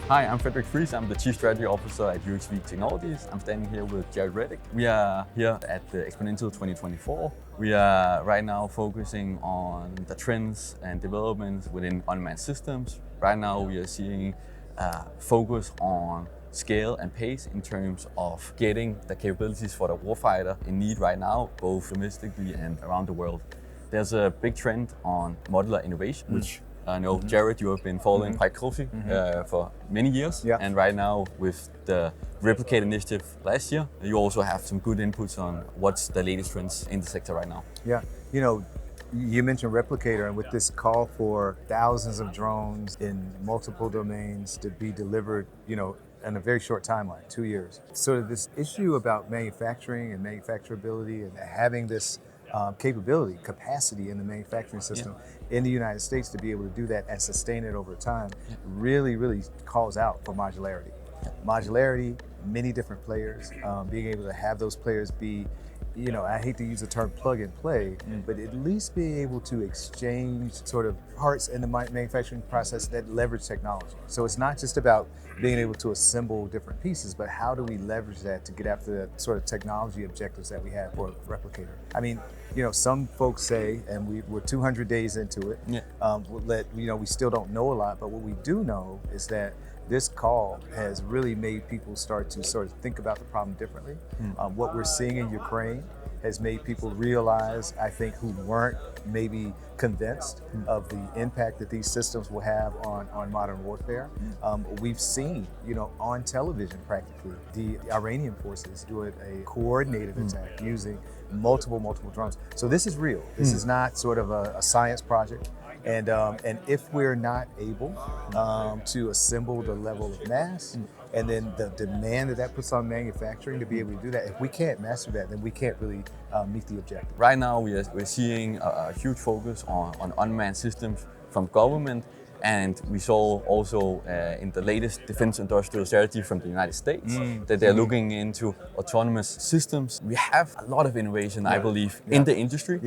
Hi, I'm Frederick Fries. I'm the Chief Strategy Officer at UXV Technologies. I'm standing here with Jaret Riddick. We are here at the Xponential 2024. We are right now focusing on the trends and developments within unmanned systems. Right now we are seeing focus on scale and pace in terms of getting the capabilities for the warfighter in need right now, both domestically and around the world. There's a big trend on modular innovation, which I know, Jaret, you have been following quite closely for many years. Yeah. And right now, with the Replicate initiative last year, you also have some good inputs on what's the latest trends in the sector right now. Yeah, you know, you mentioned Replicator, and with this call for thousands of drones in multiple domains to be delivered, in a very short timeline, 2 years. Sort of this issue about manufacturing and manufacturability and having this capacity in the manufacturing system in the United States to be able to do that and sustain it over time really calls out for modularity. Modularity, many different players, being able to have those players be, I hate to use the term plug and play, but at least be able to exchange sort of parts in the manufacturing process that leverage technology. So it's not just about being able to assemble different pieces, but how do we leverage that to get after the sort of technology objectives that we have for Replicator? I mean, some folks say, and we're 200 days into it, we still don't know a lot, but what we do know is that this call has really made people start to sort of think about the problem differently. What we're seeing in Ukraine has made people realize, I think, who weren't maybe convinced of the impact that these systems will have on modern warfare. We've seen, on television practically, the Iranian forces doing a coordinated attack using multiple drones. So this is real. This is not sort of a science project. And if we're not able to assemble the level of mass and then the demand that puts on manufacturing to be able to do that, if we can't master that, then we can't really meet the objective. Right now we're seeing a huge focus on unmanned systems from government, and we saw also in the latest defense industrial strategy from the United States that they're looking into autonomous systems. We have a lot of innovation, I believe, in the industry.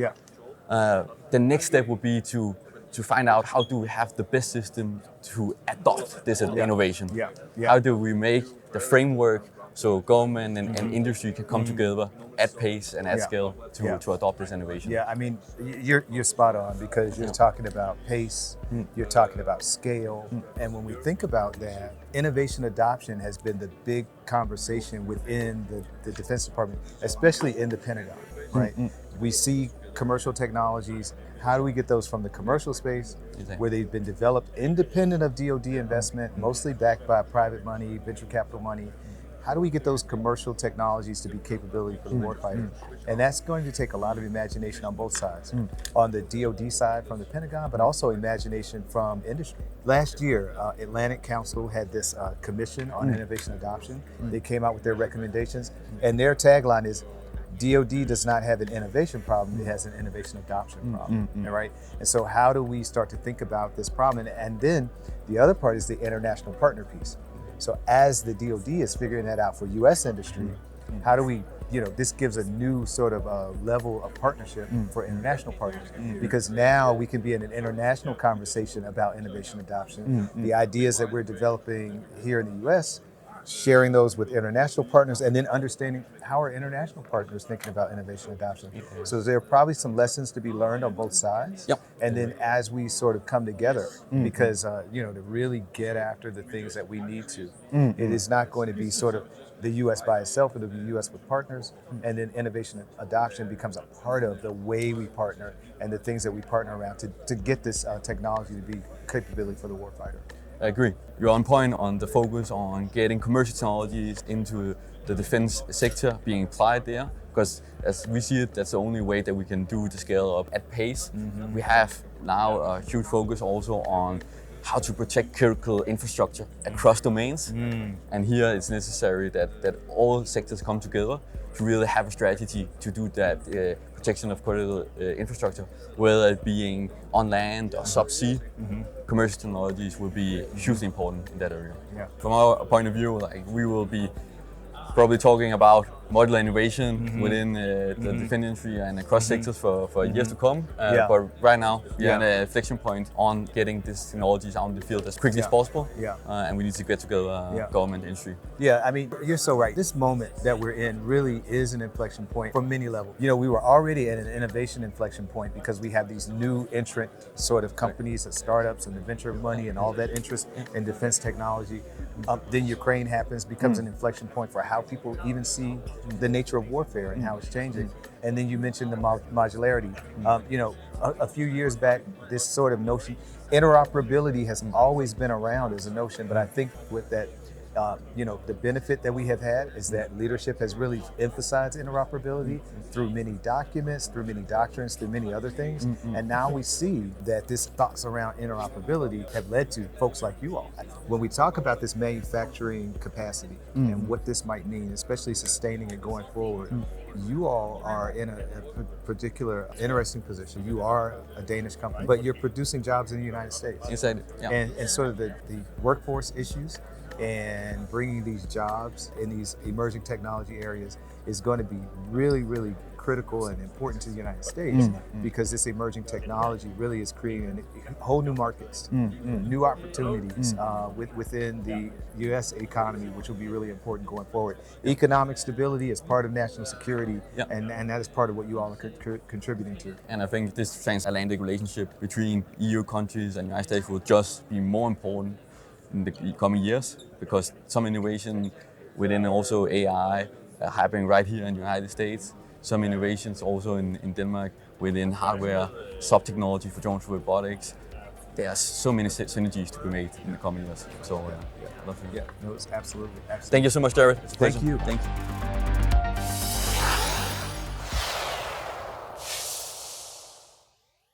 The next step would be to find out how do we have the best system to adopt this innovation. How do we make the framework so government and industry can come together at pace and at scale to adopt this innovation? Yeah, I mean, you're spot on, because you're talking about pace, you're talking about scale, and when we think about that, innovation adoption has been the big conversation within the Defense Department, especially in the Pentagon, right? We see commercial technologies. How do we get those from the commercial space, where they've been developed independent of DoD investment, mostly backed by private money, venture capital money? How do we get those commercial technologies to be capability for the warfighter? And that's going to take a lot of imagination on both sides. On the DoD side from the Pentagon, but also imagination from industry. Last year, Atlantic Council had this commission on innovation adoption. They came out with their recommendations, and their tagline is, DoD does not have an innovation problem, it has an innovation adoption problem, right? And so how do we start to think about this problem? And then the other part is the international partner piece. So as the DoD is figuring that out for US industry, how do we, this gives a new sort of level of partnership for international partners, because now we can be in an international conversation about innovation adoption. The ideas that we're developing here in the US, sharing those with international partners, and then understanding how are international partners thinking about innovation adoption. So there are probably some lessons to be learned on both sides. And then as we sort of come together, because to really get after the things that we need to, it is not going to be sort of the US by itself, it'll be US with partners, and then innovation adoption becomes a part of the way we partner and the things that we partner around to get this technology to be capability for the warfighter. I agree. You're on point on the focus on getting commercial technologies into the defense sector being applied there, because as we see it, that's the only way that we can do the scale up at pace. We have now a huge focus also on how to protect critical infrastructure across domains. And here it's necessary that all sectors come together to really have a strategy to do that protection of critical infrastructure, whether it being on land or subsea. Commercial technologies will be hugely important in that area. From our point of view, we will be probably talking about modular innovation within the defense industry and across sectors for years to come. But right now, we are at an inflection point on getting these technologies out in the field as quickly as possible. And we need to get together government, industry. Yeah, I mean, you're so right. This moment that we're in really is an inflection point from many levels. You know, we were already at an innovation inflection point because we have these new entrant sort of companies, the startups and the venture money and all that interest in defense technology. Then Ukraine happens, becomes an inflection point for how people even see the nature of warfare and how it's changing. And then you mentioned the modularity. You know, a few years back, this sort of notion, interoperability has always been around as a notion, but I think with that, you know, the benefit that we have had is that leadership has really emphasized interoperability through many documents, through many doctrines, through many other things. And now we see that these thoughts around interoperability have led to folks like you all. When we talk about this manufacturing capacity and what this might mean, especially sustaining it going forward, you all are in a particular interesting position. You are a Danish company, but you're producing jobs in the United States. Inside, And sort of the workforce issues and bringing these jobs in these emerging technology areas is going to be really, really critical and important to the United States because this emerging technology really is creating whole new markets, new opportunities within the U.S. economy, which will be really important going forward. Economic stability is part of national security, and that is part of what you all are contributing to. And I think this transatlantic relationship between EU countries and the United States will just be more important in the coming years, because some innovation within also AI are happening right here in the United States. Some innovations also in Denmark within hardware, sub-technology for drones, robotics. There's so many synergies to be made in the coming years. So, No, it's absolutely. Thank you so much, Jaret. Thank you. Thank you.